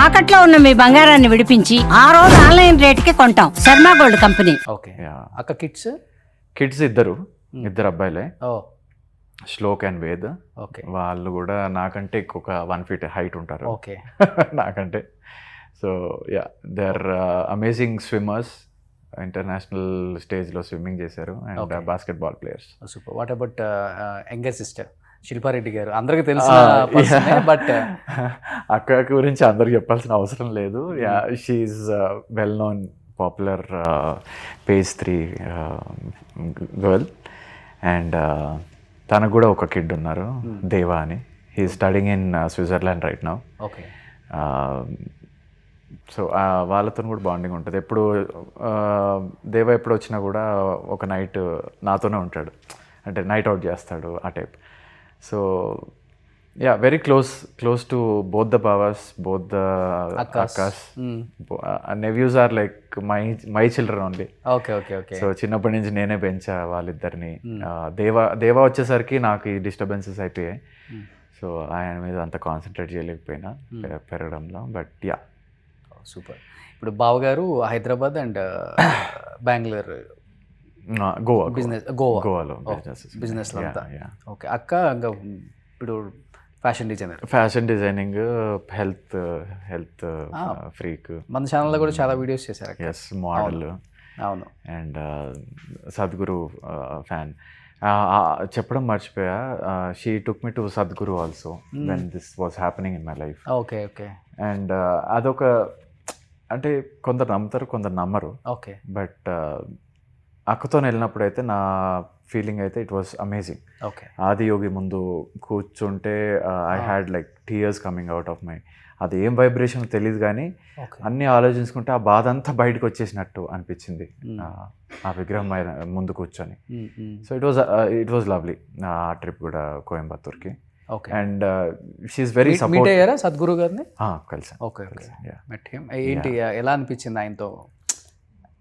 తాకట్లో ఉన్న మీ బంగారాన్ని విడిపించి ఆ రోజు ఆన్లైన్ రేటుకి కొంటాం. Sharma gold company. ఓకే. అక్క కిడ్స్ ఇద్దరు అబ్బాయిలే, ఓ శ్లోక్ అండ్ వేద్. ఓకే వాళ్ళు కూడా నాకంటే ఒక 1 feet హైట్ ఉంటారు ఓకే నాకంటే. So yeah, they are amazing swimmers. International స్టేజ్లో స్విమ్మింగ్ చేశారు and Okay. Basketball players. Super. What about younger sister Shilpa Reddy garu? అందరికి తెలిసిన బట్ అక్క గురించి అందరికి చెప్పాల్సిన అవసరం లేదు. Yeah, she's well known popular page 3 girl. And తనకు కూడా ఒక కిడ్ ఉన్నారు, దేవా అని. He studying in Switzerland right now. Okay so వాళ్ళతో కూడా బాండింగ్ ఉంటుంది. ఎప్పుడు దేవా ఎప్పుడు వచ్చినా కూడా ఒక నైట్ నాతోనే ఉంటాడు, అంటే నైట్ అవుట్ చేస్తాడు ఆ type. So ya, very close to both the బావాస్, బోత్ ద అక్కాస్. Nephews are like my children only. Okay okay okay so చిన్నప్పటి నుంచి నేనే పెంచా వాళ్ళిద్దరిని. దేవా వచ్చేసరికి నాకు ఈ డిస్టర్బెన్సెస్ అయిపోయాయి. సో ఆయన మీద అంత కాన్సన్ట్రేట్ చేయలేకపోయినా పెరగడంలో. But yeah, super. ఇప్పుడు బావగారు హైదరాబాద్ అండ్ బెంగళూరు గోవా గోవాలో బిజినెస్ బిజినెస్లో అంతా. ఓకే. అక్క ఇంకా ఇప్పుడు ఫ్యాషన్ డిజైనింగ్, హెల్త్ ఫ్రీక్. మన ఛానల్లో కూడా చాలా వీడియోస్ చేశారు. Yes, model. అవును. And Sadhguru fan. చెప్పడం మర్చిపోయా, she took me to Sadhguru also when this was happening in my life. Okay okay. And అదొక, అంటే కొందరు నమ్ముతారు, కొందరు నమ్మరు. ఓకే. బట్ అక్కతో వెళ్ళినప్పుడు అయితే నా ఫీలింగ్ అయితే it was amazing. Okay. Adiyogi ముందు కూర్చుంటే I had like tears coming out of my. అది ఏం వైబ్రేషన్ తెలియదు కానీ అన్నీ ఆలోచించుకుంటే ఆ బాధ అంతా బయటకు వచ్చేసినట్టు అనిపించింది ఆ విగ్రహం ముందు కూర్చొని. సో ఇట్ వాజ్ లవ్లీ ఆ ట్రిప్ కూడా కోయంబత్తూర్కి. Okay. And she's very meet support. అయ్యారా సద్గురు గారిని? కలిసాను. Okay okay. ఏంటి ఎలా అనిపించింది ఆయనతో?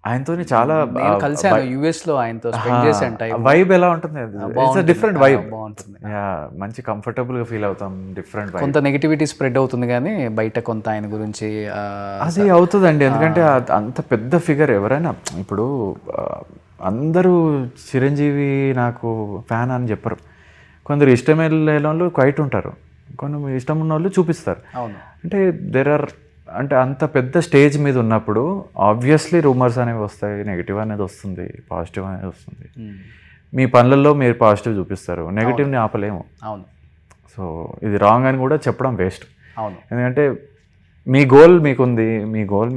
ఆయనతోని చాలా నేను కలిసాను యుఎస్ లో, ఆయనతో స్పెండ్ చేశాను టైం. వైబ్ ఎలా ఉంటుంది? Different vibe. బాగుంటుంది. మంచి కంఫర్టబుల్ గా ఫీల్ అవుతాం. Different vibe. కొంత నెగిటివిటీ స్ప్రెడ్ అవుతుంది కానీ బయట కొంత ఆయన గురించి అది అవుతుందండి. ఎందుకంటే అంత పెద్ద ఫిగర్ ఎవరైనా ఇప్పుడు అందరూ చిరంజీవి నాకు ఫ్యాన్ అని చెప్పరు. కొందరు ఇష్టమే వాళ్ళు క్వైట్ ఉంటారు, కొన్ని ఇష్టం ఉన్న వాళ్ళు చూపిస్తారు. అవును. అంటే అంటే అంత పెద్ద స్టేజ్ మీద ఉన్నప్పుడు ఆబ్వియస్లీ రూమర్స్ అనేవి వస్తాయి, నెగిటివ్ అనేది వస్తుంది, పాజిటివ్ అనేది వస్తుంది. మీ పనులలో మీరు పాజిటివ్ చూపిస్తారు, నెగిటివ్ని ఆపలేము. అవును. సో ఇది రాంగ్ అని కూడా చెప్పడం వేస్ట్. అవును. ఎందుకంటే మీ గోల్ మీకుంది, మీ గోల్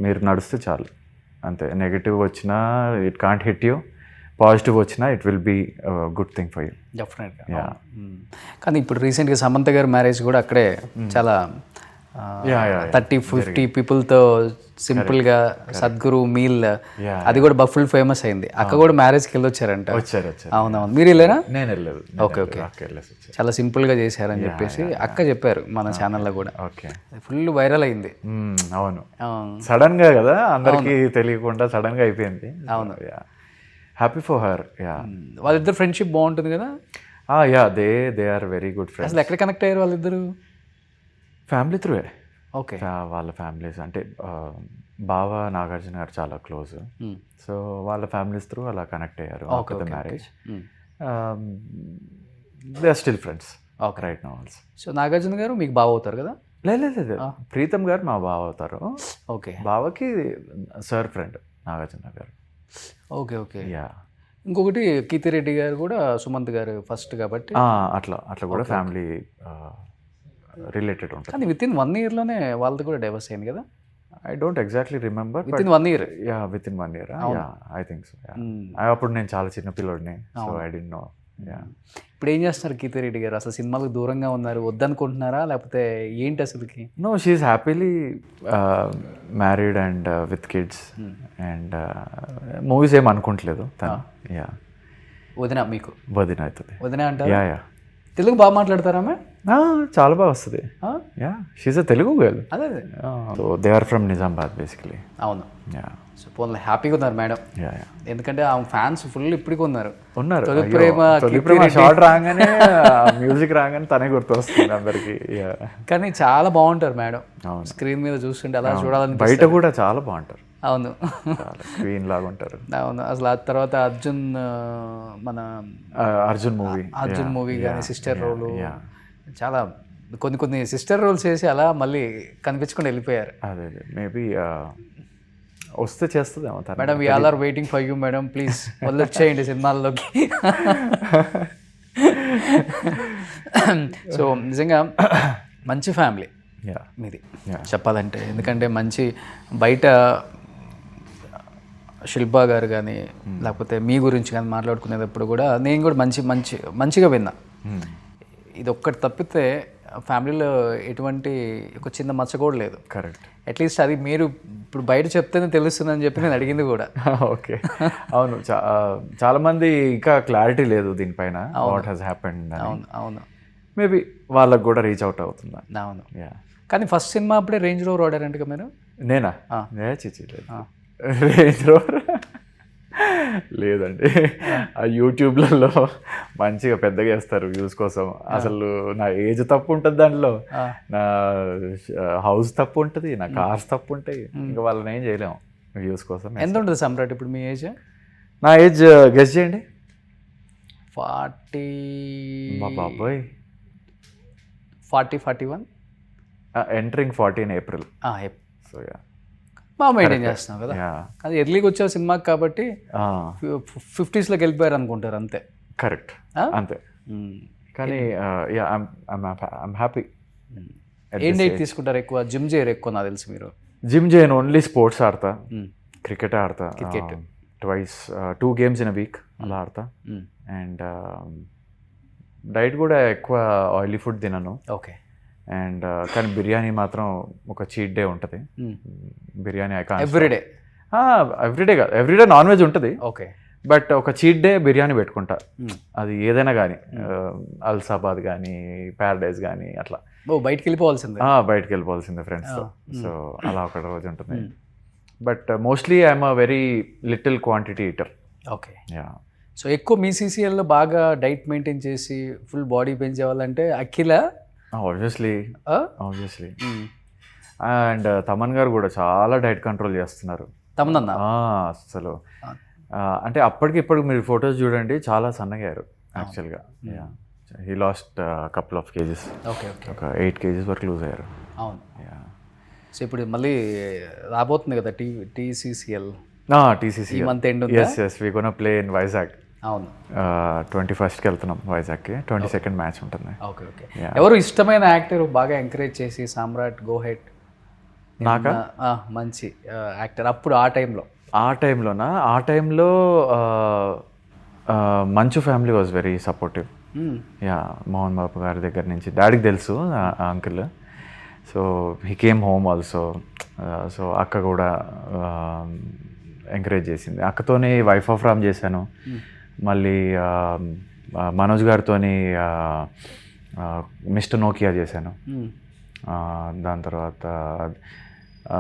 మీరు నడిస్తే చాలు అంతే. నెగిటివ్ వచ్చినా it can't hit you, positive వచ్చినా it will be good thing for you. డెఫినెట్గా. కానీ ఇప్పుడు రీసెంట్గా సమంత గారి మ్యారేజ్ కూడా అక్కడే చాలా 30-50 పీపుల్తో సింపుల్గా సద్గురు మీల్, అది కూడా ఫుల్ ఫేమస్ అయింది. అక్క కూడా మ్యారేజ్కి వెళ్ళొచ్చారంట. వచ్చారు. అవునవును. మీరు వెళ్ళారా? నేను వెళ్ళలేదు. Okay okay. చాలా సింపుల్గా చేశారని చెప్పేసి అక్క చెప్పారు మన ఛానల్లో కూడా. ఓకే. ఫుల్ వైరల్ అయింది. అవును, సడన్ గా కదా, అందరికి తెలియకుండా సడన్ గా అయిపోయింది. అవును. Happy for her. వాళ్ళిద్దరు ఫ్రెండ్షిప్ బాగుంటుంది కదా. They are very good friends. అసలు ఎక్కడ కనెక్ట్ అయ్యారు వాళ్ళిద్దరు? Family through. ఓకే. వాళ్ళ ఫ్యామిలీస్ అంటే బావ నాగార్జున గారు చాలా క్లోజ్. సో వాళ్ళ ఫ్యామిలీస్ త్రూ అలా కనెక్ట్ అయ్యారు after the marriage. They are still friends right now also. So Nagarjuna garu మీకు బావ అవుతారు కదా? లేదు, ప్రీతం గారు మా బావ అవుతారు. ఓకే. బావకి సార్ ఫ్రెండ్ నాగార్జున గారు. Okay okay. ఇంకొకటి కీర్తిరెడ్డి గారు కూడా సుమంత్ గారు ఫస్ట్ కాబట్టి అట్లా కూడా ఫ్యామిలీ రిలేటెడ్ ఉంటుంది. కానీ విత్ ఇన్ 1 yearలోనే వాళ్ళది కూడా డైవర్స్ అయింది కదా? I don't exactly remember. With in 1 year. With in 1 year. I think so. అప్పుడు నేను చాలా చిన్న పిల్లోడిని, సో ఐ డిడ్ంట్ నో. ఇప్పుడు ఏం చేస్తున్నారు కీర్తిరెడ్డి గారు? అసలు సినిమాలకు దూరంగా ఉన్నారు, వద్దనుకుంటున్నారా లేకపోతే ఏంటి అసలుకి? No, she's happily married and with kids and movies ఏం అనుకుంటలేదు తను. వదిన మీకు? వదిన అవుతుంది. వదిన అంటారు? తెలుగు బాగా మాట్లాడతారా ఆమె? చాలా బాగా వస్తుంది. Ya, she's a Telugu girl. అదే so they are from Nizamabad basically. అవును. యా. సో పోన్లే, హ్యాపీగా ఉన్నారు మేడం. యా యా ఎందుకంటే ఆ ఫ్యాన్స్ ఫుల్ ఇప్పటికీ ఉన్నారు. తొలి ప్రేమ షార్ట్ రాగానే మ్యూజిక్ రాగానే తనే గుర్తొస్తుంది అందరికి. కానీ చాలా బాగుంటారు మేడం, స్క్రీన్ మీద చూస్తుంటే అలా చూడాలని. బయట కూడా చాలా బాగుంటారు. అవును, క్వీన్ లాగా ఉంటారు. అవును. అసలు ఆ తర్వాత మన అర్జున్ మూవీ కానీ సిస్టర్ రోల్, చాలా కొన్ని సిస్టర్ రోల్స్ చేసి అలా మళ్ళీ కనిపించకుండా వెళ్ళిపోయారు. అదే మేబీ వస్తే చేస్తుందేమో. Madam we all are waiting for you madam, please వచ్చేయండి సినిమాల్లోకి. సో నిజంగా మంచి ఫ్యామిలీ మీది చెప్పాలంటే. ఎందుకంటే మంచి బయట శిల్పా గారు కానీ లేకపోతే మీ గురించి కానీ మాట్లాడుకునేటప్పుడు కూడా నేను కూడా మంచిగా విన్నా. ఇది ఒక్కటి తప్పితే ఫ్యామిలీలో ఎటువంటి ఒక చిన్న మచ్చ కూడా లేదు. కరెక్ట్. అట్లీస్ట్ అది మీరు ఇప్పుడు బయట చెప్తేనే తెలుస్తుందని చెప్పి నేను అడిగింది కూడా. ఓకే, అవును. చాలా మంది ఇంకా క్లారిటీ లేదు దీనిపైన, వాట్ హ్యాస్ హ్యాపెండ్. అవును అవును. మేబీ వాళ్ళకు కూడా రీచ్ అవుట్ అవుతుందా. అవును. కానీ ఫస్ట్ సినిమా అప్పుడే రేంజ్ రోవర్ వాడారంట మీరు? నేనా? చిచి లేదు, రేంజ్ రోవర్ లేదండి. ఆ యూట్యూబ్లలో మంచిగా పెద్దగా వేస్తారు వ్యూస్ కోసం. అసలు నా ఏజ్ తప్పు ఉంటుంది దాంట్లో, నా హౌస్ తప్పు ఉంటుంది, నా కార్స్ తప్పు ఉంటాయి. ఇంకా వాళ్ళని ఏం చేయలేము వ్యూస్ కోసం. ఎంత ఉంటుంది సమ్రాట్ ఇప్పుడు మీ ఏజ్? నా ఏజ్ గెస్ చేయండి. 40. మా బాబాయ్ 41. Entering 40 in April. So yeah, బాగా మెయింటైన్ చేస్తున్నాం కదా. అది ఎర్లీగా వచ్చే సినిమాకి కాబట్టి 50s లోకి వెళ్ళిపోయారు అనుకుంటారు అంతే. కరెక్ట్, అంతే. కానీ ఐమ్ హ్యాపీ. ఏం డైట్ తీసుకుంటారు ఎక్కువ? జిమ్ చేయరు ఎక్కువ నాకు తెలిసి మీరు? జిమ్ చేయను, ఓన్లీ స్పోర్ట్స్ ఆడతా. క్రికెట్ ఆడతా, twice 2 games in a week అలా ఆడతా. అండ్ డైట్ కూడా ఎక్కువ ఆయిలీ ఫుడ్ తినను. ఓకే. అండ్ కానీ బిర్యానీ మాత్రం ఒక చీట్ డే ఉంటుంది. బిర్యానీ ఎవ్రీడే కాదు, ఎవ్రీడే నాన్ వెజ్ ఉంటుంది. ఓకే. బట్ ఒక చీట్ డే బిర్యానీ పెట్టుకుంటా. అది ఏదైనా కానీ, అల్సాబాద్ కానీ ప్యారడైజ్ కానీ అట్లా. బయటకు వెళ్ళిపోవాల్సిందే ఫ్రెండ్స్తో. సో అలా ఒక రోజు ఉంటుంది. But mostly I'm a very little quantity eater. Okay. So ఎక్కువ మీ సీసీఎల్లో బాగా డైట్ మెయింటైన్ చేసి ఫుల్ బాడీ పెంచే వాళ్ళంటే అఖిల ఆబ్వియస్లీ. అండ్ తమన్ గారు కూడా చాలా డైట్ కంట్రోల్ చేస్తున్నారు. తమన్ అసలు అంటే అప్పటికి ఇప్పుడు మీరు ఫొటోస్ చూడండి, చాలా సన్నగారు యాక్చువల్గా. He lost couple of kgs. Okay. ఒక 8 kgs వరకు లూజ్ అయ్యారు. అవును. సో ఇప్పుడు మళ్ళీ రాబోతుంది కదా TCCL. TCC month end. yes we gonna play in Vizag. అవును. 21st వెళ్తున్నాం వైజాగ్కి. 22nd మ్యాచ్ ఉంటుంది. Okay okay. ఎవరు ఇష్టమైన యాక్టర్ బాగా ఎంకరేజ్ చేసి సామ్రాట్ గో హెడ్? నాకా? మంచి యాక్టర్ అప్పుడు ఆ టైంలో? ఆ టైంలో Manchu family was very supportive. Mohan Babu గారి దగ్గర నుంచి డాడీకి తెలుసు uncle. So he came home also. So అక్క కూడా ఎంకరేజ్ చేసింది. అక్కతోనే వైఫ్ ఆఫ్ రామ్ చేశాను. మళ్ళీ మనోజ్ గారితో మిస్టర్ నోకియా చేశాను. దాని తర్వాత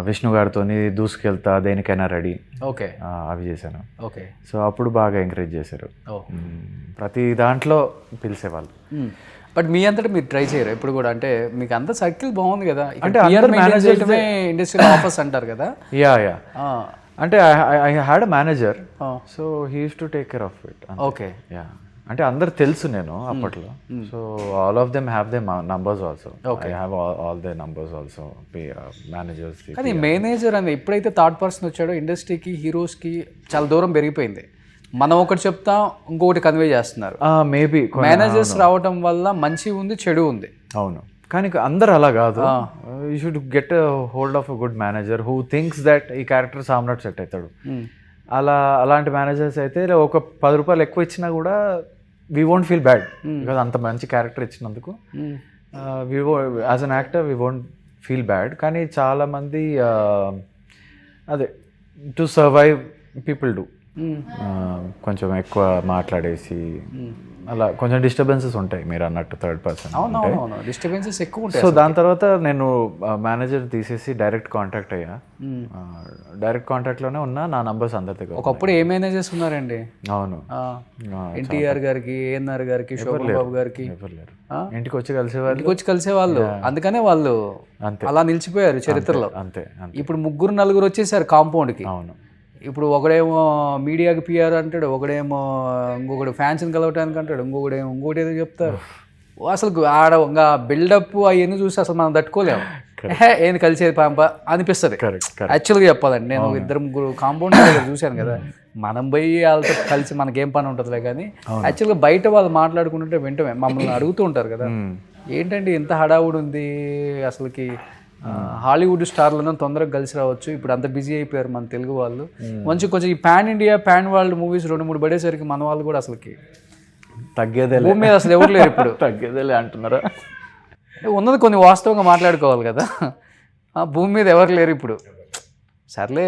విష్ణు గారితో దూసుకెళ్తా దేనికైనా రెడీ. ఓకే. అవి చేశాను. ఓకే. సో అప్పుడు బాగా ఎంకరేజ్ చేశారు. ప్రతి దాంట్లో పిలిచేవాళ్ళు. బట్ మీ అంతటా మీరు ట్రై చేయరు ఎప్పుడు కూడా? అంటే మీకు అంత సర్కిల్ బాగుంది కదా, అంటే ఇండస్ట్రియల్ ఆఫర్స్ అంటారు కదా. యా అంటే I had a manager. So he use to take care of it. Okay. Yeah, అంటే అందరు తెలుసు నేను అప్పట్లో. So all of them have they numbers also. I have all they numbers also, managers. కానీ manager అని ఎప్పుడైతే third person వచ్చాడో ఇండస్ట్రీకి హీరోస్కి చాలా దూరం పెరిగిపోయింది. మనం ఒకటి చెప్తాం, ఇంకొకటి కన్వే చేస్తున్నారు. మేబీ మేనేజర్స్ రావడం వల్ల మంచి ఉంది, చెడు ఉంది. అవును, కానీ అందరు అలా కాదు. You should get hold of a good manager who thinks that ఈ క్యారెక్టర్ సామ్రాట్ సెట్ అవుతాడు. అలాంటి మేనేజర్స్ అయితే ఒక 10 రూపాయలు ఎక్కువ ఇచ్చినా కూడా we won't feel bad, because అంత మంచి క్యారెక్టర్ ఇచ్చినందుకు. As an actor we won't feel bad. కానీ చాలామంది అదే టు సర్వైవ్ పీపుల్ డూ. కొంచెం ఎక్కువ మాట్లాడేసి అలా కొంచెం డిస్టర్బెన్సెస్ ఉంటాయి మీరు అన్నట్టు థర్డ్ పర్సన్. అవునవును, డిస్టర్బెన్సెస్ ఎక్కువ ఉంటాయి. సో దాని తర్వాత నేను మేనేజర్ తీసేసి డైరెక్ట్ కాంటాక్ట్ అయ్యా. డైరెక్ట్ కాంటాక్ట్లోనే ఉన్నా, నా నంబర్స్ అందరి దగ్గర. ఒకప్పుడు ఏ మేనేజర్స్ ఉన్నారండి? అవును, ఎన్టీఆర్ గారికి, ఏఎన్ఆర్ గారికి, శోభన్ బాబు గారికి ఎవరు లేరు. ఇంటికి వచ్చి కలిసేవాళ్ళు, ఇంటికి వచ్చి కలిసేవాళ్ళు. అందుకనే వాళ్ళు అలా నిలిచిపోయారు చరిత్రలో. అంతే. ఇప్పుడు 3-4 వచ్చేసారు కాంపౌండ్కి. అవును. ఇప్పుడు ఒకడేమో మీడియాకి పిఆర్ అంటాడు, ఒకడేమో ఇంకొకటి ఫ్యాన్స్ని కలవటానికి అంటాడు, ఇంకోటి ఏదో చెప్తారు. అసలు ఆడ ఇంకా బిల్డప్ అవన్నీ చూసి అసలు మనం తట్టుకోలేము. ఏంది కలిసేది పాంప అనిపిస్తుంది యాక్చువల్గా చెప్పాలండి. నేను 2-3 కాంపౌండ్ చూశాను కదా, మనం పోయి వాళ్ళతో కలిసి మనకేం పని ఉంటుందిలే. కానీ యాక్చువల్గా బయట వాళ్ళు మాట్లాడుకుంటుంటే వెంటనే మమ్మల్ని అడుగుతూ ఉంటారు కదా, ఏంటంటే ఇంత హడావుడు ఉంది అసలుకి, హాలీవుడ్ స్టార్లను తొందరగా కలిసి రావచ్చు, ఇప్పుడు అంత బిజీ అయిపోయారు మన తెలుగు వాళ్ళు. కొంచెం ఈ pan India, pan world movies 2-3 పడేసరికి మన వాళ్ళు కూడా అసలుకి తగ్గేదే భూమి మీద అసలు ఎవరు లేరు ఇప్పుడు. తగ్గేదేలే అంటున్నారా? ఉన్నది కొన్ని వాస్తవంగా మాట్లాడుకోవాలి కదా. భూమి మీద ఎవరు లేరు ఇప్పుడు. సర్లే,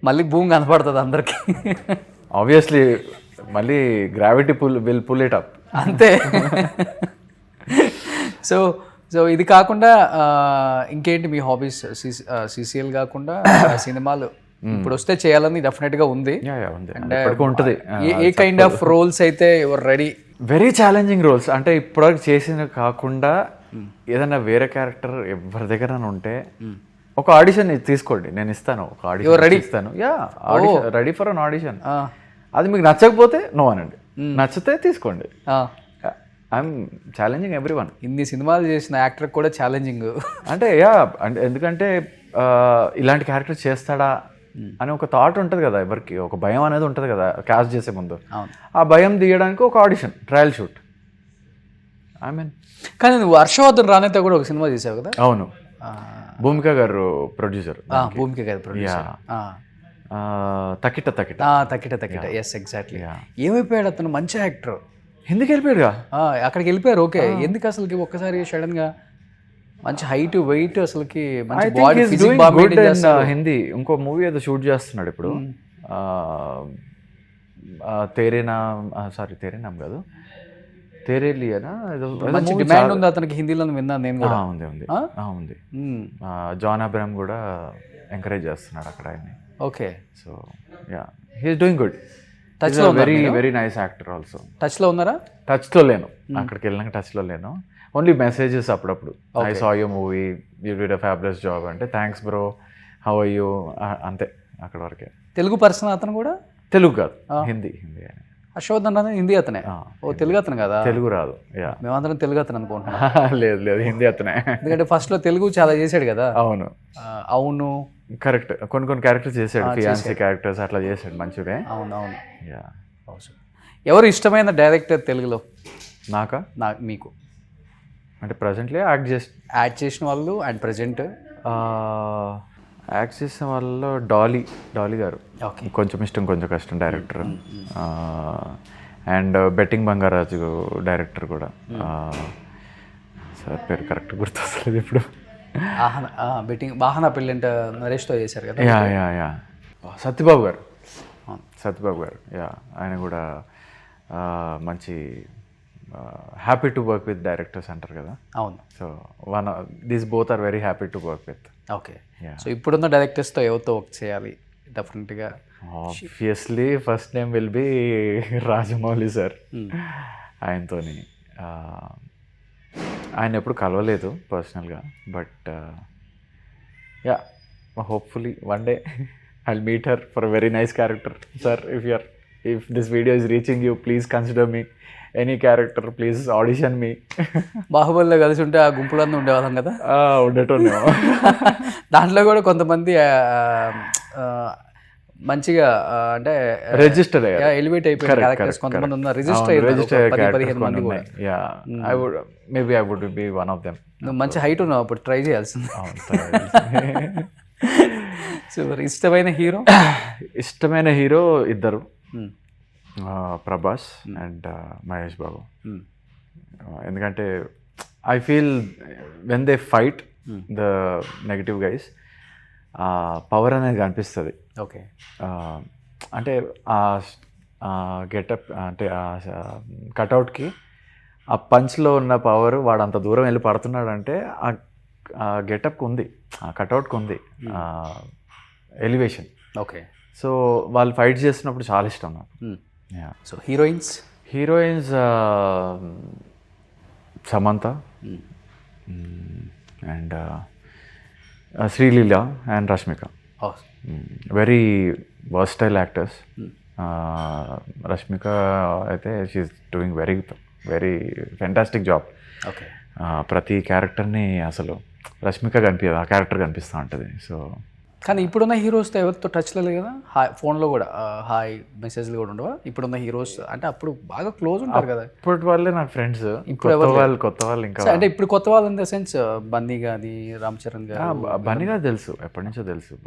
మళ్ళీ భూమి కనపడుతుంది అందరికీ. ఆబ్వియస్లీ మళ్ళీ gravity will pull it up, అంతే. సో ఇది కాకుండా ఇంకేంటి మీ హాబీస్? సిసిఎల్ కాకుండా సినిమాలు ఇప్పుడు వస్తే చేయాలని డెఫినెట్గా ఉంది. ఉంటుంది. ఏ కైండ్ ఆఫ్ రోల్స్ అయితే your ready? Very challenging roles. అంటే ఇప్పటివరకు చేసిన కాకుండా ఏదైనా వేరే క్యారెక్టర్ ఎవరి దగ్గర ఉంటే ఒక ఆడిషన్ తీసుకోండి, నేను ఇస్తాను. ఒక ఆడిషన్ ఇస్తాను. Ready for an audition. అది మీకు నచ్చకపోతే నో అనండి, నచ్చితే తీసుకోండి. I'm challenging every one. ఇన్ని సినిమాలు చేసిన యాక్టర్ కూడా ఛాలెంజింగ్. అంటే అంటే ఎందుకంటే ఇలాంటి క్యారెక్టర్ చేస్తాడా అని ఒక థాట్ ఉంటుంది కదా ఎవరికి, ఒక భయం అనేది ఉంటుంది కదా క్యాస్ట్ చేసే ముందు. ఆ భయం తీయడానికి ఒక ఆడిషన్, ట్రయల్ షూట్. కానీ నువ్వు హర్షవర్ధన్ రానేతో కూడా ఒక సినిమా చేసావు కదా? అవును, భూమిక గారు ప్రొడ్యూసర్. భూమిక గారు ప్రొడ్యూసర్. తకిట. Yes, exactly. ఏమైపోయాడు అతను? మంచి యాక్టర్. హిందీకి వెళ్ళిపోయాడుగా. అక్కడికి వెళ్ళిపోయారు. ఓకే, ఎందుకు అసలుకి ఒక్కసారి సడన్ గా మంచి హైట్, వెయిట్, అసలుకి హిందీ ఇంకో మూవీ ఏదో షూట్ చేస్తున్నాడు ఇప్పుడు. తేరే నామ్ కాదు, తేరే లియానా ఏదో. మంచి డిమాండ్ ఉంది అతనికి హిందీలో, విన్నాను నేను కూడా. ఉంది. జాన్ అబ్రహం కూడా ఎంకరేజ్ చేస్తున్నాడు అక్కడ ఆయన్ని. Okay, so ya, he is doing good. Very very nice actor also. టచ్లో ఉన్నారా? టచ్లో లేను, అక్కడికి వెళ్ళినాక టచ్లో లేను. ఓన్లీ మెసేజెస్ అప్పుడప్పుడు. I saw you movie, you did a fabulous job అంటే thanks bro, how are you, అంతే, అక్కడ వరకే. తెలుగు పర్సన్ అతను కూడా? తెలుగు కాదు, హిందీ. హర్షవర్ధన్ అతను హిందీ అతనే? ఓ, తెలుగు అతను కదా? తెలుగు రాదు. మేమందరం తెలుగు అతను అనుకుంటున్నాం. లేదు, హిందీ అతనే. ఎందుకంటే ఫస్ట్లో తెలుగు చాలా చేశాడు కదా. అవును, కరెక్ట్. కొన్ని క్యారెక్టర్స్ చేశాడు, ఫియాన్సీ క్యారెక్టర్స్ అట్లా చేశాడు మంచిగా. అవునవును. ఎవరు ఇష్టమైన డైరెక్టర్ తెలుగులో? మీకు అంటే ప్రజెంట్లీ యాడ్ చేసిన వాళ్ళు అండ్ ప్రజెంట్ యాక్ట్ చేసిన వాళ్ళలో డాలీ గారు కొంచెం ఇష్టం, కొంచెం కష్టం director. And betting Bangarraju director కూడా. సార్ పేరు కరెక్ట్ గుర్తొస్తలేదు ఇప్పుడు. బెట్టింగ్ బాహనా పెళ్ళంట నరేష్తో చేశారు కదా. యా సత్యబాబు గారు. ఆయన కూడా మంచి happy to work with directors అంటారు కదా. అవును. So these both are very happy to work with. Okay, so ఇప్పుడున్న డైరెక్టర్స్తో ఎవరితో వర్క్ చేయాలి డెఫినెట్గా? Obviously first name will be Rajamouli sir. ఆయనతోని ఆయన ఎప్పుడు కలవలేదు పర్సనల్గా, but ya, hopefully one day I'll meet her for a very nice character. Sir, if this video is reaching you, please consider me. Any character, please audition me. బాహుబలిలో కలిసి ఉంటే ఆ గుంపులన్నీ ఉండేవాళ్ళం కదా. ఉండటం. దాంట్లో కూడా కొంతమంది మంచిగా అంటే రిజిస్టర్ ఎలివేట్ అయిపోయిన క్యారెక్టర్స్ కొంతమంది ఉన్నారు. రిజిస్టర్ 15 మంది కూడా. I would be one of them. నువ్వు మంచి హైట్ ఉన్నావు, అప్పుడు ట్రై చేయాల్సింది. సో ఇష్టమైన హీరో ఇద్దరు, ప్రభాస్ అండ్ మహేష్ బాబు. ఎందుకంటే I feel when they fight the negative guys, power అనేది కనిపిస్తుంది. ఓకే, అంటే ఆ గెటప్ అంటే ఆ కటౌట్కి ఆ పంచ్లో ఉన్న పవర్ వాడు అంత దూరం వెళ్ళి పడుతున్నాడంటే ఆ గెటప్కి ఉంది, ఆ కటౌట్కి ఉంది ఎలివేషన్. ఓకే. సో వాళ్ళు ఫైట్ చేస్తున్నప్పుడు చాలా ఇష్టం నాకు. So heroines Samantha and Sreeleela and Rashmika. Very versatile actors. Rashmika అయితే she's doing very very fantastic job. Okay. ప్రతి క్యారెక్టర్ని అసలు రష్మిక కనిపించదు, ఆ క్యారెక్టర్ కనిపిస్తూ ఉంటుంది. సో కానీ ఇప్పుడున్న హీరోస్తో ఎవరితో టచ్లో లేదు కదా, ఫోన్లో కూడా హాయ్ మెసేజ్లు కూడా ఉండవా ఇప్పుడున్న హీరోస్? అంటే అప్పుడు బాగా క్లోజ్ ఉంటారు కదా. ఇప్పటి వాళ్ళే నాకు ఫ్రెండ్స్, కొత్త వాళ్ళు ఇంకా అంటే ఇప్పుడు కొత్త వాళ్ళు ఇన్ ద సెన్స్ బన్నీ కానీ రామ్ చరణ్ గారు. బన్నీగా తెలుసు, ఎప్పటి నుంచో తెలుసు.